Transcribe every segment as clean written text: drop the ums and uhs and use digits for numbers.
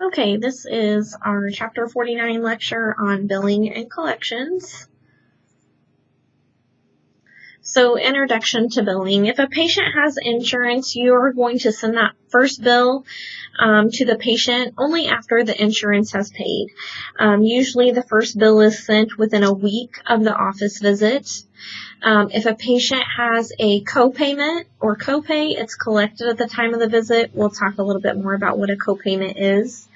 Okay, this is our Chapter 49 lecture on billing and collections. So, introduction to billing. If a patient has insurance, you're going to send that first bill to the patient only after the insurance has paid. Usually the first bill is sent within a week of the office visit. If a patient has a copayment or copay, it's collected at the time of the visit. We'll talk a little bit more about what a copayment is.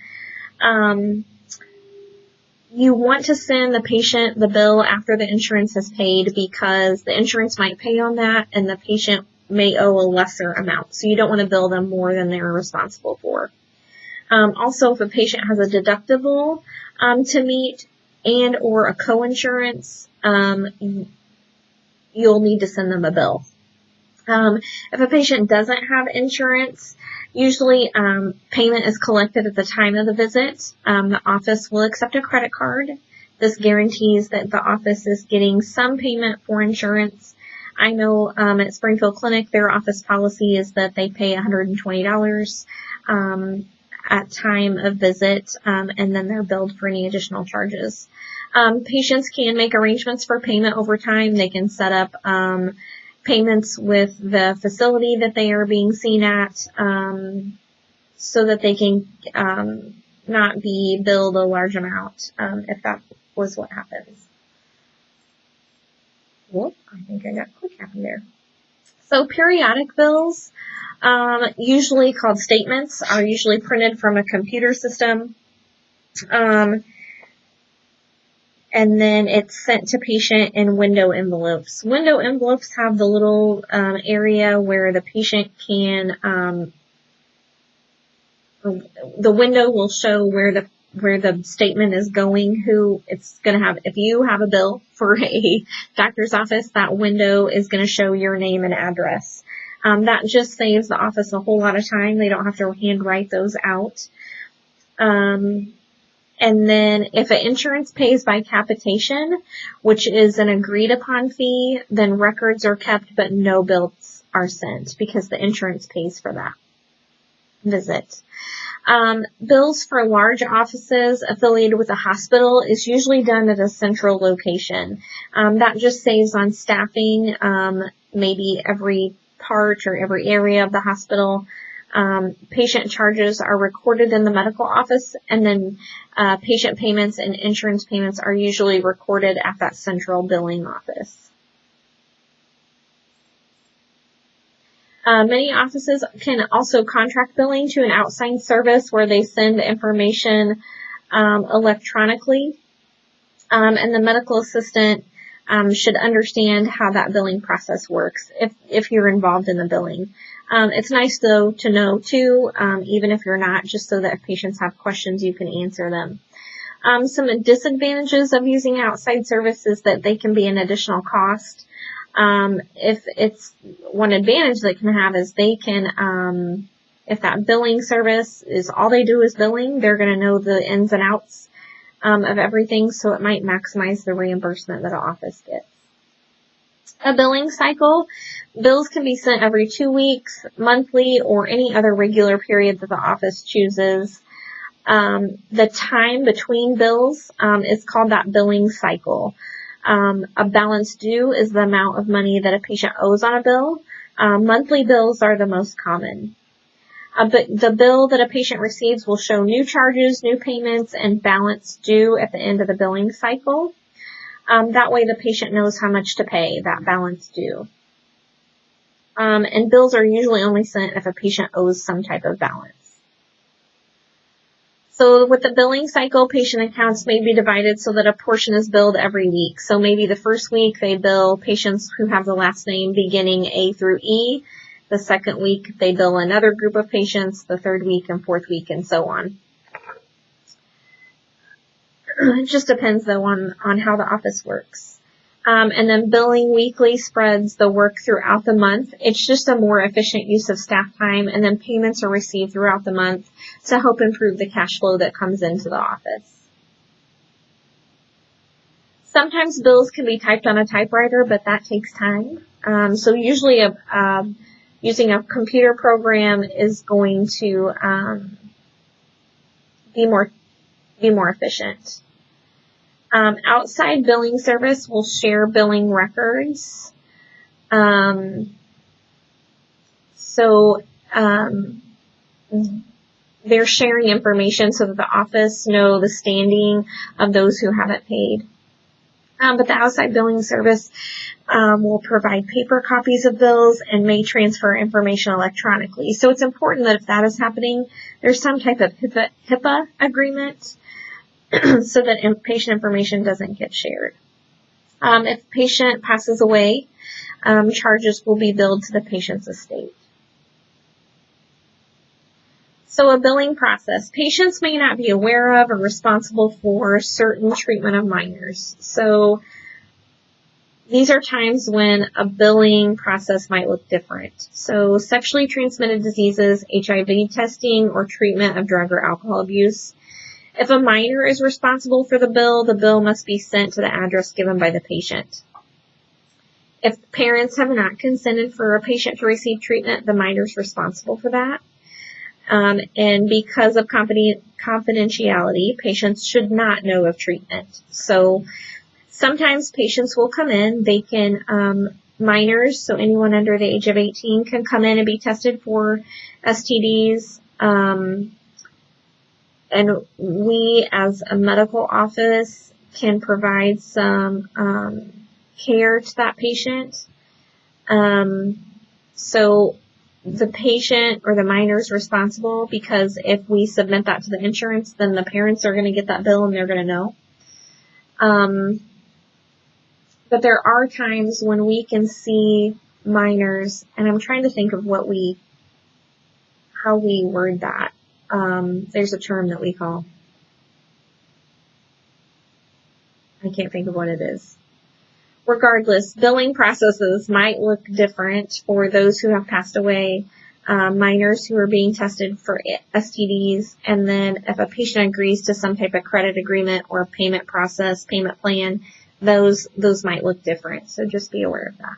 You want to send the patient the bill after the insurance has paid because the insurance might pay on that and the patient may owe a lesser amount. So you don't want to bill them more than they're responsible for. Also, if a patient has a deductible to meet and or a co-insurance, you'll need to send them a bill. If a patient doesn't have insurance, usually payment is collected at the time of the visit. The office will accept a credit card. This guarantees that the office is getting some payment for insurance. I know at Springfield Clinic, their office policy is that they pay $120 at time of visit, and then they're billed for any additional charges. Patients can make arrangements for payment over time. They can set up payments with the facility that they are being seen at, so that they can not be billed a large amount if that was what happens. Whoop, I think I got a click happen there. So periodic bills, usually called statements, are usually printed from a computer system. And then it's sent to patient in window envelopes. Window envelopes have the little area where the patient can, the window will show where the statement is going, who it's going to have. If you have a bill for a doctor's office, that window is going to show your name and address. That just saves the office a whole lot of time. They don't have to handwrite those out. And then if an insurance pays by capitation, which is an agreed upon fee, then records are kept but no bills are sent because the insurance pays for that visit. Bills for large offices affiliated with a hospital is usually done at a central location. That just saves on staffing, maybe every part or every area of the hospital. Patient charges are recorded in the medical office, and then patient payments and insurance payments are usually recorded at that central billing office. Many offices can also contract billing to an outside service where they send information electronically, and the medical assistant should understand how that billing process works if you're involved in the billing. It's nice, though, to know, too, even if you're not, just so that if patients have questions, you can answer them. Some disadvantages of using outside services that they can be an additional cost. If it's one advantage they can have is they can, if that billing service is all they do is billing, they're going to know the ins and outs of everything, so it might maximize the reimbursement that an office gets. A billing cycle. Bills can be sent every 2 weeks, monthly, or any other regular period that the office chooses. The time between bills is called that billing cycle. A balance due is the amount of money that a patient owes on a bill. Monthly bills are the most common. But the bill that a patient receives will show new charges, new payments, and balance due at the end of the billing cycle. That way the patient knows how much to pay, that balance due. And bills are usually only sent if a patient owes some type of balance. So with the billing cycle, patient accounts may be divided so that a portion is billed every week. So maybe the first week they bill patients who have the last name beginning A through E. The second week they bill another group of patients, the third week and fourth week, and so on. It just depends, though, on how the office works. And then billing weekly spreads the work throughout the month. It's just a more efficient use of staff time, and then payments are received throughout the month to help improve the cash flow that comes into the office. Sometimes bills can be typed on a typewriter, but that takes time. So usually using a computer program is going to be more efficient. Outside billing service will share billing records. They're sharing information so that the office know the standing of those who haven't paid. But the outside billing service will provide paper copies of bills and may transfer information electronically. So it's important that if that is happening, there's some type of HIPAA agreement so that patient information doesn't get shared. If the patient passes away, charges will be billed to the patient's estate. So a billing process. Patients may not be aware of or responsible for certain treatment of minors. So these are times when a billing process might look different. So sexually transmitted diseases, HIV testing, or treatment of drug or alcohol abuse. If a minor is responsible for the bill must be sent to the address given by the patient. If parents have not consented for a patient to receive treatment, the minor is responsible for that. And because of confidentiality, patients should not know of treatment. So sometimes patients will come in, they can, minors, so anyone under the age of 18 can come in and be tested for STDs. And we as a medical office can provide some care to that patient. So the patient or the minor is responsible, because if we submit that to the insurance, then the parents are going to get that bill and they're going to know. But there are times when we can see minors, and I'm trying to think of how we word that. There's a term that we call. I can't think of what it is. Regardless, billing processes might look different for those who have passed away, minors who are being tested for STDs, and then if a patient agrees to some type of credit agreement or payment process, payment plan, those might look different. So just be aware of that.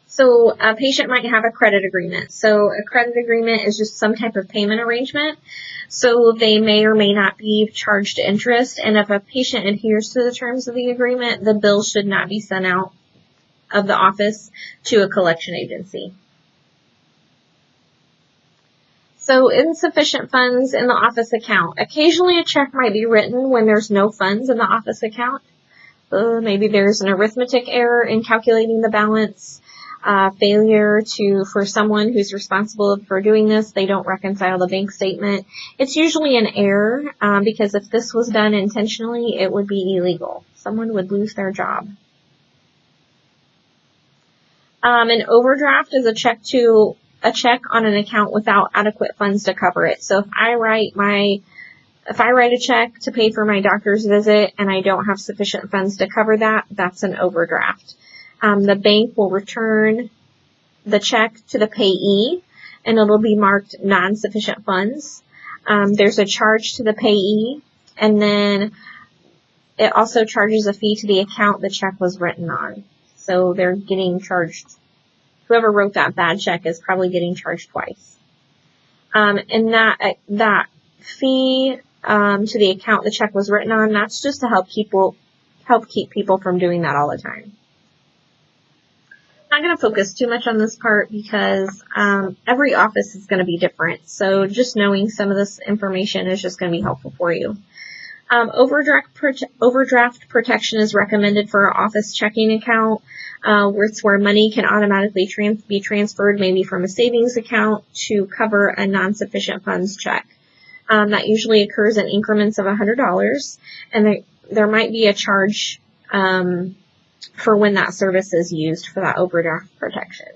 So a patient might have a credit agreement. So a credit agreement is just some type of payment arrangement. So they may or may not be charged interest. And if a patient adheres to the terms of the agreement, the bill should not be sent out of the office to a collection agency. So insufficient funds in the office account. Occasionally a check might be written when there's no funds in the office account. Maybe there's an arithmetic error in calculating the balance. Failure for someone who's responsible for doing this, they don't reconcile the bank statement. It's usually an error, because if this was done intentionally, it would be illegal. Someone would lose their job. An overdraft is a check on an account without adequate funds to cover it. So if I write a check to pay for my doctor's visit and I don't have sufficient funds to cover that, that's an overdraft. The bank will return the check to the payee, and it'll be marked non-sufficient funds. There's a charge to the payee, and then it also charges a fee to the account the check was written on. So they're getting charged. Whoever wrote that bad check is probably getting charged twice. And that fee to the account the check was written on, that's just to help keep people from doing that all the time. I'm not going to focus too much on this part because every office is going to be different. So just knowing some of this information is just going to be helpful for you. Overdraft protection is recommended for an office checking account, where money can automatically be transferred maybe from a savings account to cover a non-sufficient funds check. That usually occurs in increments of $100, and there might be a charge for when that service is used for that overdraft protection.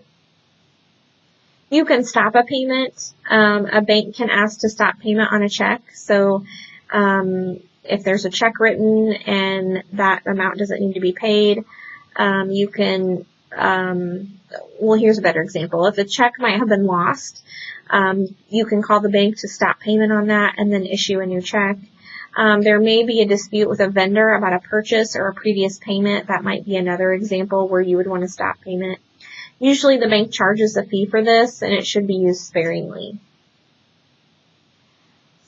You can stop a payment. A bank can ask to stop payment on a check. So if there's a check written and that amount doesn't need to be paid, you can, here's a better example. If a check might have been lost, you can call the bank to stop payment on that and then issue a new check. There may be a dispute with a vendor about a purchase or a previous payment. That might be another example where you would want to stop payment. Usually the bank charges a fee for this, and it should be used sparingly.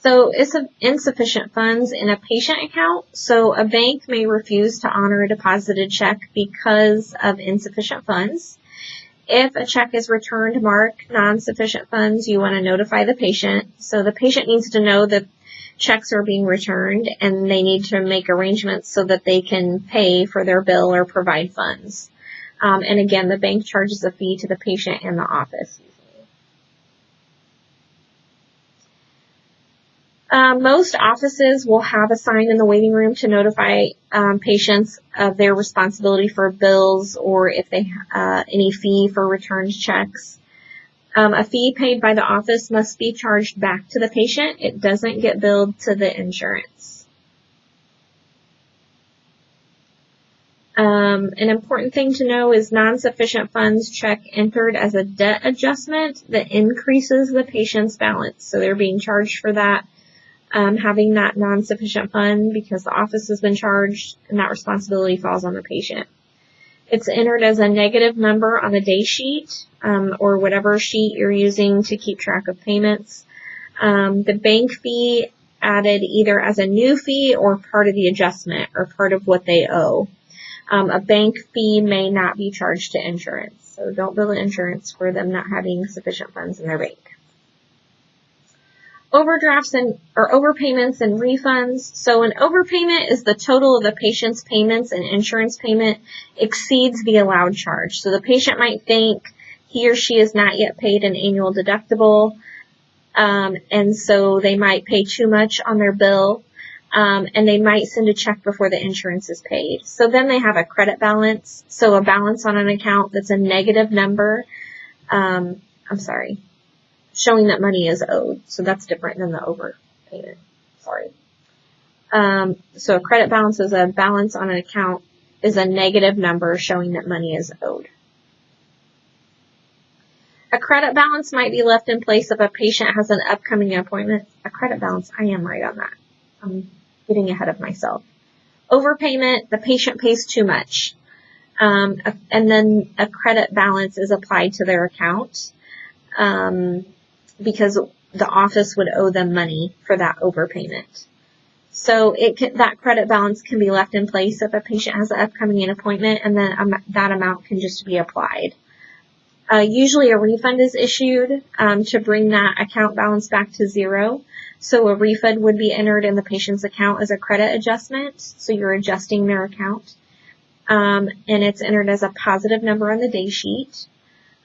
So it's insufficient funds in a patient account. So a bank may refuse to honor a deposited check because of insufficient funds. If a check is returned marked non-sufficient funds, you want to notify the patient. So the patient needs to know that checks are being returned, and they need to make arrangements so that they can pay for their bill or provide funds. And again, the bank charges a fee to the patient and the office. Most offices will have a sign in the waiting room to notify patients of their responsibility for bills or if they any fee for returned checks. A fee paid by the office must be charged back to the patient. It doesn't get billed to the insurance. An important thing to know is non-sufficient funds check entered as a debt adjustment that increases the patient's balance. So they're being charged for that. Having that non-sufficient fund because the office has been charged and that responsibility falls on the patient. It's entered as a negative number on the day sheet or whatever sheet you're using to keep track of payments. The bank fee added either as a new fee or part of the adjustment or part of what they owe. A bank fee may not be charged to insurance, so don't bill the insurance for them not having sufficient funds in their bank. Overdrafts or overpayments and refunds. So an overpayment is the total of the patient's payments and insurance payment exceeds the allowed charge. So the patient might think he or she is not yet paid an annual deductible, and so they might pay too much on their bill, and they might send a check before the insurance is paid. So then they have a credit balance, so a balance on an account that's a negative number. Showing that money is owed. So that's different than the overpayment. So a credit balance is a balance on an account is a negative number showing that money is owed. A credit balance might be left in place if a patient has an upcoming appointment. A credit balance, I am right on that. I'm getting ahead of myself. Overpayment, the patient pays too much. And then a credit balance is applied to their account. Because the office would owe them money for that overpayment. So that credit balance can be left in place if a patient has an upcoming appointment, and then that amount can just be applied. Usually a refund is issued to bring that account balance back to zero. So a refund would be entered in the patient's account as a credit adjustment. So you're adjusting their account. And it's entered as a positive number on the day sheet.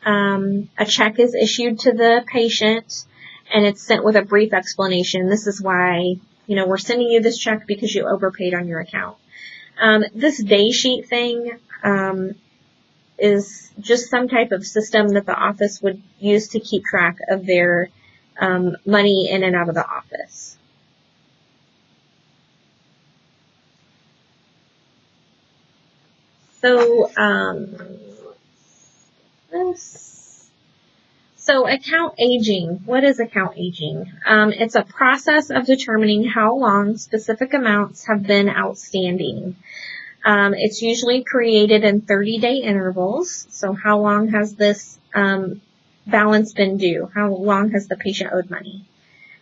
A check is issued to the patient and it's sent with a brief explanation. This is why, we're sending you this check because you overpaid on your account. This day sheet thing, is just some type of system that the office would use to keep track of their, money in and out of the office. So account aging. What is account aging? It's a process of determining how long specific amounts have been outstanding. It's usually created in 30-day intervals. So how long has this balance been due? How long has the patient owed money?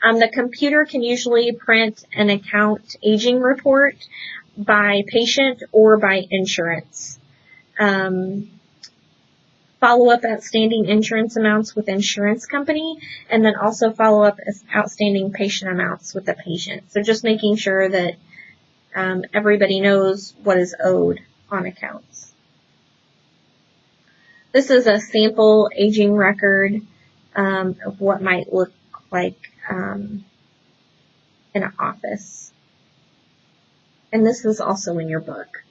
The computer can usually print an account aging report by patient or by insurance. Follow up outstanding insurance amounts with insurance company, and then also follow up outstanding patient amounts with the patient. So just making sure that everybody knows what is owed on accounts. This is a sample aging record of what might look like in an office. And this is also in your book.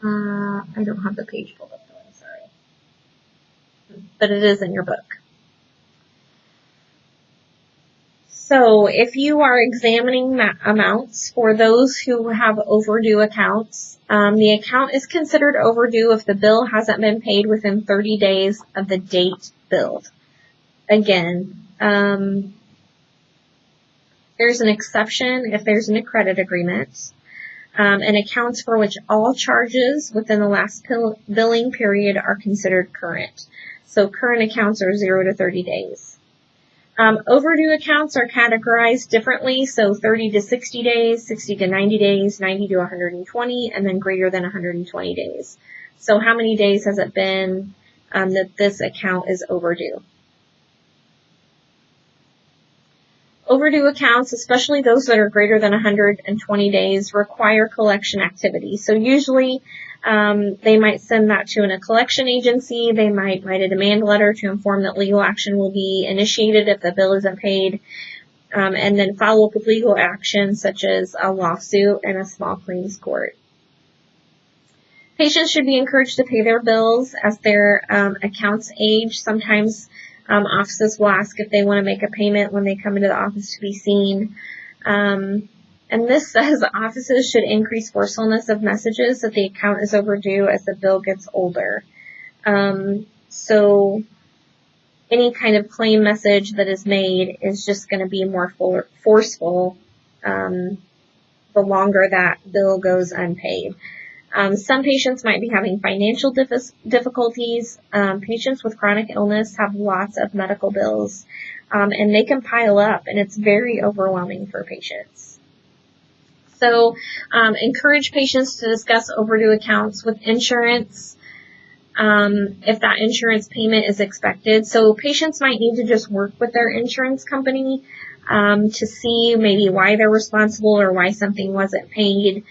I don't have the page pulled up. But it is in your book. So if you are examining amounts for those who have overdue accounts, the account is considered overdue if the bill hasn't been paid within 30 days of the date billed. Again, there's an exception if there's an credit agreement. And accounts for which all charges within the last billing period are considered current. So current accounts are 0 to 30 days. Overdue accounts are categorized differently, so 30 to 60 days, 60 to 90 days, 90 to 120, and then greater than 120 days. So how many days has it been that this account is overdue? Overdue accounts, especially those that are greater than 120 days, require collection activity. So usually they might send that to a collection agency. They might write a demand letter to inform that legal action will be initiated if the bill isn't paid, and then follow up with legal action such as a lawsuit and a small claims court. Patients should be encouraged to pay their bills as their accounts age. Sometimes offices will ask if they want to make a payment when they come into the office to be seen. And this says offices should increase forcefulness of messages that the account is overdue as the bill gets older. So any kind of claim message that is made is just going to be more forceful the longer that bill goes unpaid. Some patients might be having financial difficulties. Patients with chronic illness have lots of medical bills, and they can pile up, and it's very overwhelming for patients. So encourage patients to discuss overdue accounts with insurance if that insurance payment is expected. So patients might need to just work with their insurance company to see maybe why they're responsible or why something wasn't paid.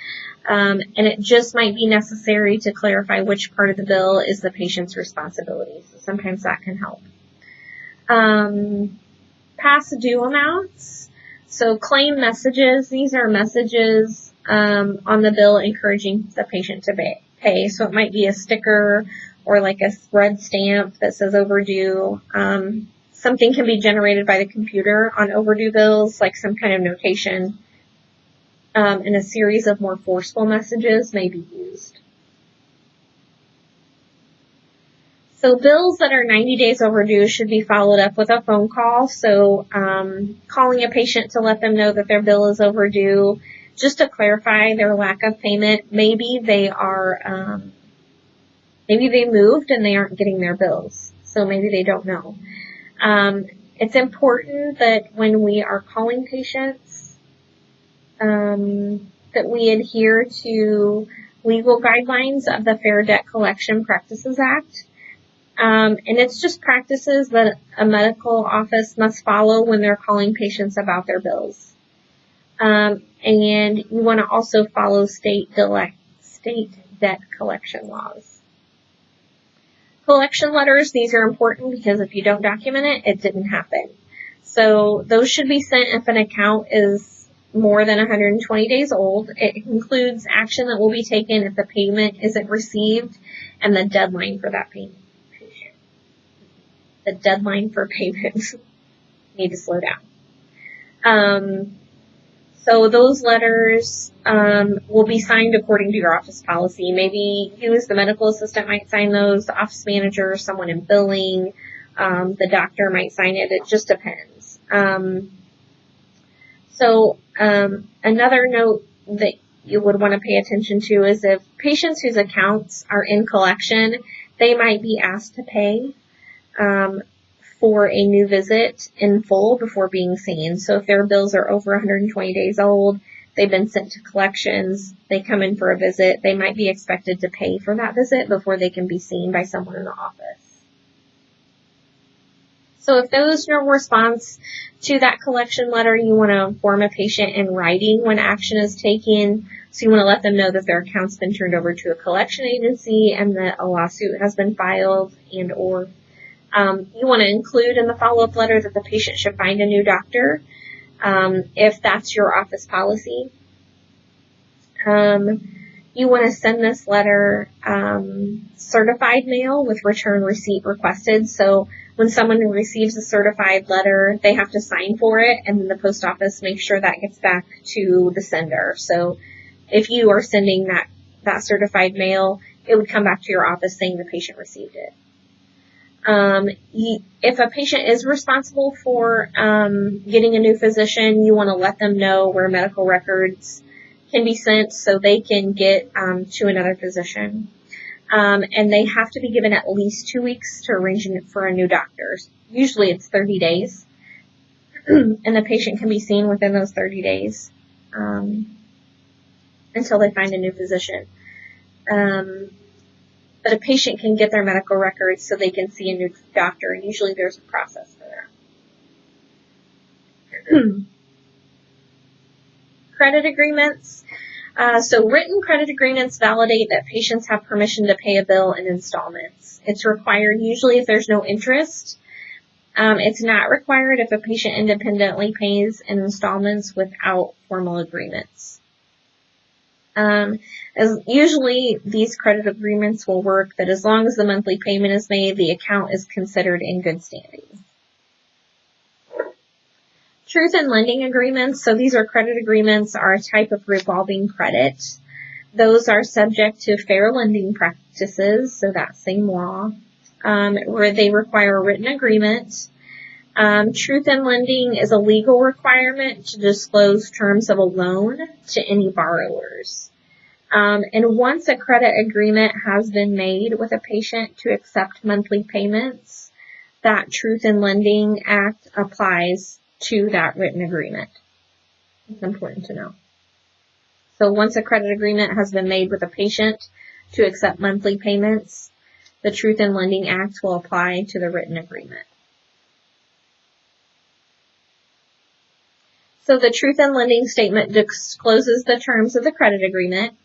And it just might be necessary to clarify which part of the bill is the patient's responsibility. So sometimes that can help. Past due amounts. So claim messages. These are messages on the bill encouraging the patient to pay. So it might be a sticker or like a red stamp that says overdue. Something can be generated by the computer on overdue bills, like some kind of notation. And a series of more forceful messages may be used. So bills that are 90 days overdue should be followed up with a phone call. So calling a patient to let them know that their bill is overdue, just to clarify their lack of payment. Maybe they are, maybe they moved and they aren't getting their bills. So maybe they don't know. It's important that when we are calling patients, that we adhere to legal guidelines of the Fair Debt Collection Practices Act. And it's just practices that a medical office must follow when they're calling patients about their bills. And you want to also follow state debt collection laws. Collection letters, these are important because if you don't document it, it didn't happen. So those should be sent if an account is more than 120 days old. It includes action that will be taken if the payment isn't received and the deadline for that payment. The deadline for payments. Need to slow down. So those letters will be signed according to your office policy. Maybe you as the medical assistant might sign those, the office manager, someone in billing, the doctor might sign it. It just depends. So another note that you would want to pay attention to is if patients whose accounts are in collection, they might be asked to pay for a new visit in full before being seen. So if their bills are over 120 days old, they've been sent to collections, they come in for a visit, they might be expected to pay for that visit before they can be seen by someone in the office. So if there is no response to that collection letter, you want to inform a patient in writing when action is taken. So you want to let them know that their account's been turned over to a collection agency and that a lawsuit has been filed and or you want to include in the follow-up letter that the patient should find a new doctor if that's your office policy. You want to send this letter certified mail with return receipt requested. So when someone receives a certified letter, they have to sign for it, and then the post office makes sure that gets back to the sender. So if you are sending that certified mail, it would come back to your office saying the patient received it. If a patient is responsible for getting a new physician, you want to let them know where medical records can be sent so they can get to another physician. and they have to be given at least 2 weeks to arrange for a new doctor. Usually it's 30 days, and the patient can be seen within those 30 days until they find a new physician. But a patient can get their medical records so they can see a new doctor, and usually there's a process for that. Credit agreements. So written credit agreements validate that patients have permission to pay a bill in installments. It's required usually if there's no interest. It's not required if a patient independently pays in installments without formal agreements. As usually these credit agreements will work that as long as the monthly payment is made, the account is considered in good standing. Truth in lending agreements. So these are credit agreements, are a type of revolving credit. Those are subject to fair lending practices, so that same law, where they require a written agreement. Truth in lending is a legal requirement to disclose terms of a loan to any borrowers. And once a credit agreement has been made with a patient to accept monthly payments, that Truth in Lending Act applies to that written agreement. It's important to know. So once a credit agreement has been made with a patient to accept monthly payments, the Truth in Lending Act will apply to the written agreement. So the Truth in Lending statement discloses the terms of the credit agreement.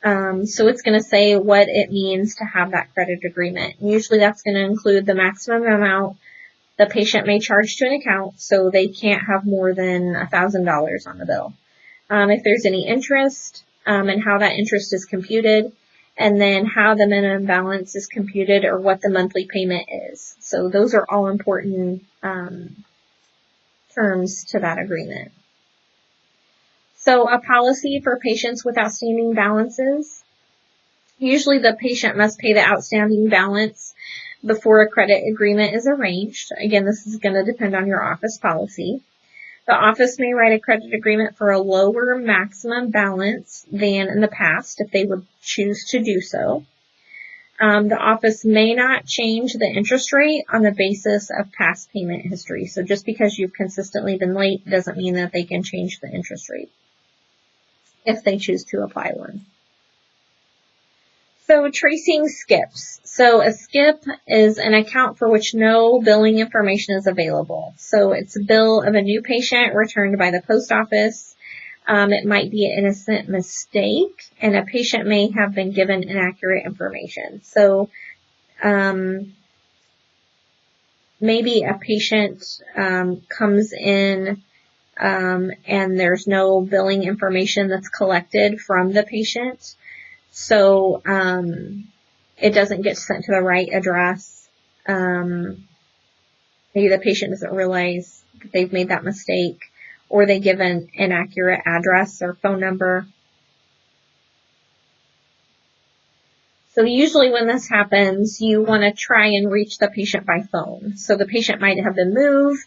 So it's going to say what it means to have that credit agreement. Usually that's going to include the maximum amount the patient may charge to an account, so they can't have more than $1,000 on the bill. If there's any interest, and how that interest is computed, and then how the minimum balance is computed or what the monthly payment is. So those are all important terms to that agreement. So a policy for patients with outstanding balances. Usually the patient must pay the outstanding balance before a credit agreement is arranged. Again, this is going to depend on your office policy. The office may write a credit agreement for a lower maximum balance than in the past if they would choose to do so. The office may not change the interest rate on the basis of past payment history. So just because you've consistently been late doesn't mean that they can change the interest rate if they choose to apply one. So tracing skips. So a skip is an account for which no billing information is available. So it's a bill of a new patient returned by the post office. It might be an innocent mistake, and a patient may have been given inaccurate information. So maybe a patient comes in and there's no billing information that's collected from the patient. So it doesn't get sent to the right address. Maybe the patient doesn't realize that they've made that mistake, or they give an inaccurate address or phone number. So usually when this happens, you want to try and reach the patient by phone. So the patient might have been moved,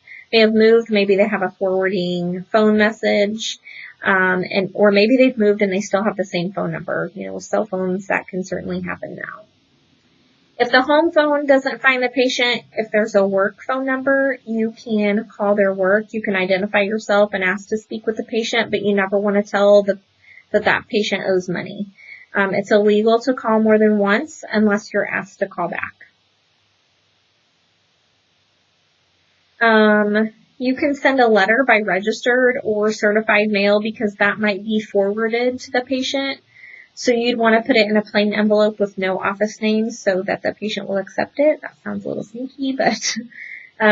maybe they have a forwarding phone message, or maybe they've moved and they still have the same phone number. You know, with cell phones, that can certainly happen now. If the home phone doesn't find the patient, if there's a work phone number, you can call their work. You can identify yourself and ask to speak with the patient, but you never want to tell that patient owes money. It's illegal to call more than once unless you're asked to call back. You can send a letter by registered or certified mail because that might be forwarded to the patient. So you'd want to put it in a plain envelope with no office names so that the patient will accept it. That sounds a little sneaky, but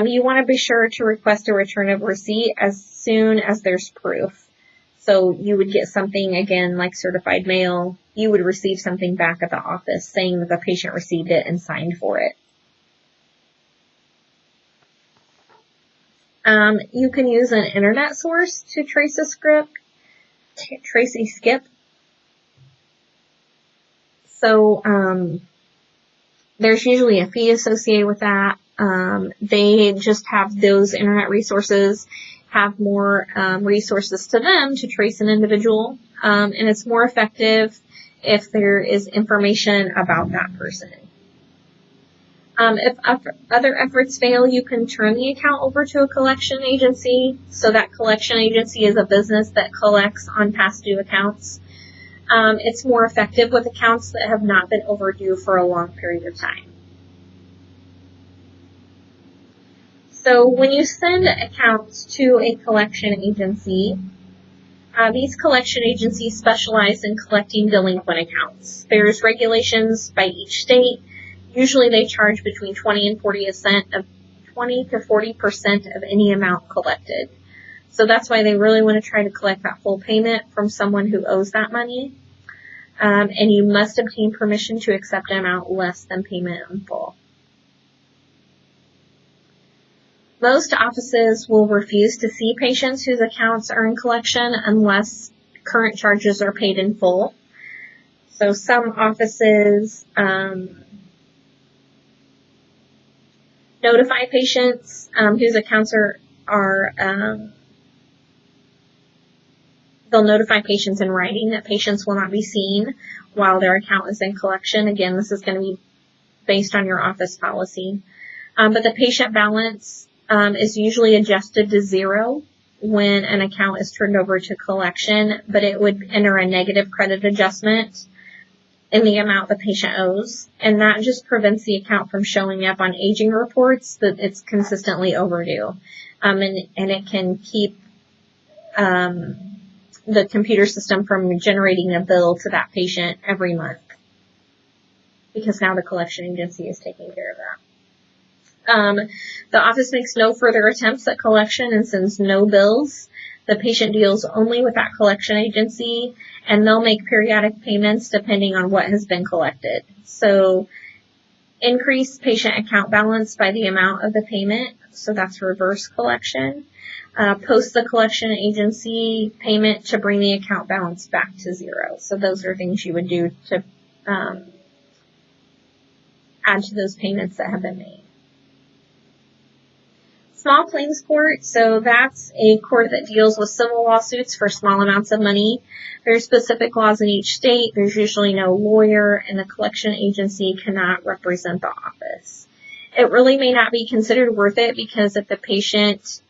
you want to be sure to request a return of receipt as soon as there's proof. So you would get something, again, like certified mail. You would receive something back at the office saying that the patient received it and signed for it. You can use an internet source to trace a skip. So there's usually a fee associated with that. They just have those internet resources, have more resources to them to trace an individual, and it's more effective if there is information about that person. If other efforts fail, you can turn the account over to a collection agency. So that collection agency is a business that collects on past due accounts. It's more effective with accounts that have not been overdue for a long period of time. So when you send accounts to a collection agency, these collection agencies specialize in collecting delinquent accounts. There's regulations by each state. Usually they charge between 20 to 40% of any amount collected. So that's why they really want to try to collect that full payment from someone who owes that money. And you must obtain permission to accept an amount less than payment in full. Most offices will refuse to see patients whose accounts are in collection unless current charges are paid in full. So some offices notify patients whose accounts they'll notify patients in writing that patients will not be seen while their account is in collection. Again, this is going to be based on your office policy. But the patient balance is usually adjusted to 0 when an account is turned over to collection, but it would enter a negative credit adjustment in the amount the patient owes, and that just prevents the account from showing up on aging reports that it's consistently overdue. And it can keep the computer system from generating a bill to that patient every month, because now the collection agency is taking care of that. The office makes no further attempts at collection and sends no bills. The patient deals only with that collection agency, and they'll make periodic payments depending on what has been collected. So increase patient account balance by the amount of the payment. So that's reverse collection. Post the collection agency payment to bring the account balance back to 0. So those are things you would do to add to those payments that have been made. Small claims court, so that's a court that deals with civil lawsuits for small amounts of money. There's specific laws in each state. There's usually no lawyer, and the collection agency cannot represent the office. It really may not be considered worth it because if the patient,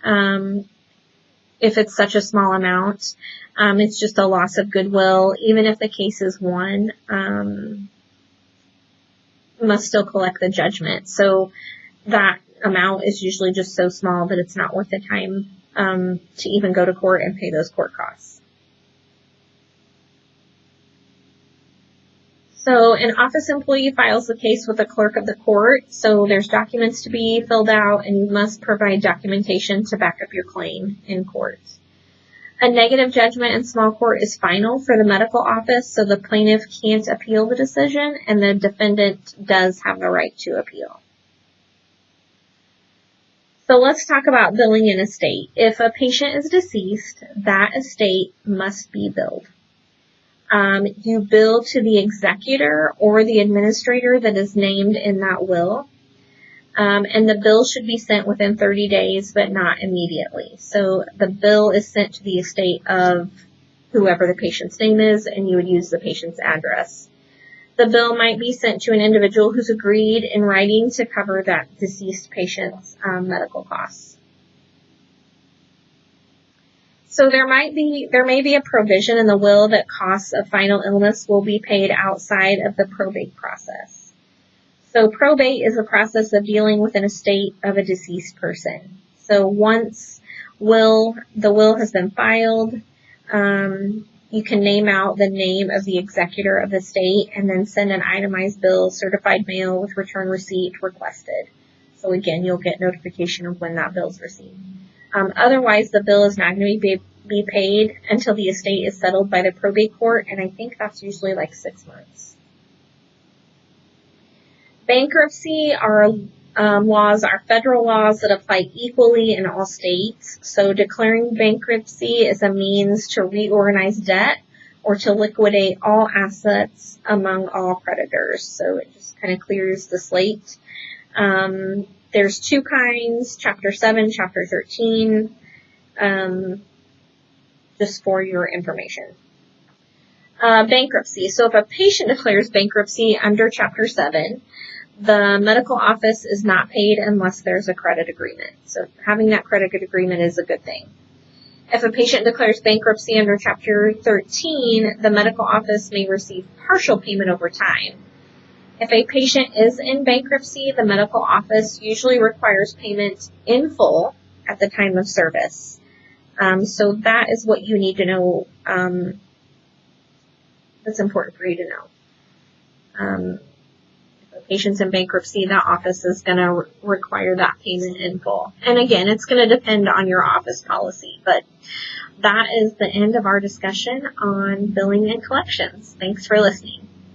if it's such a small amount, it's just a loss of goodwill. Even if the case is won, must still collect the judgment. So that amount is usually just so small that it's not worth the time to even go to court and pay those court costs. So an office employee files the case with the clerk of the court. So there's documents to be filled out, and you must provide documentation to back up your claim in court. A negative judgment in small court is final for the medical office, so the plaintiff can't appeal the decision, and the defendant does have the right to appeal. So let's talk about billing an estate. If a patient is deceased, that estate must be billed. You bill to the executor or the administrator that is named in that will. And the bill should be sent within 30 days, but not immediately. So the bill is sent to the estate of whoever the patient's name is, and you would use the patient's address. The bill might be sent to an individual who's agreed in writing to cover that deceased patient's medical costs. So there may be a provision in the will that costs of final illness will be paid outside of the probate process. So probate is a process of dealing with an estate of a deceased person. So once the will has been filed, you can name out the name of the executor of the estate and then send an itemized bill, certified mail with return receipt requested. So again, you'll get notification of when that bill is received. Otherwise, the bill is not going to be paid until the estate is settled by the probate court, and I think that's usually like 6 months. Bankruptcy laws are federal laws that apply equally in all states. So declaring bankruptcy is a means to reorganize debt or to liquidate all assets among all creditors. So it just kind of clears the slate. There's 2 kinds, Chapter 7, Chapter 13, just for your information. Bankruptcy. So if a patient declares bankruptcy under Chapter 7, the medical office is not paid unless there's a credit agreement. So having that credit agreement is a good thing. If a patient declares bankruptcy under Chapter 13, the medical office may receive partial payment over time. If a patient is in bankruptcy, the medical office usually requires payment in full at the time of service. So that is what you need to know. That's important for you to know. If a patient's in bankruptcy, that office is going to require that payment in full. And again, it's going to depend on your office policy, but that is the end of our discussion on billing and collections. Thanks for listening.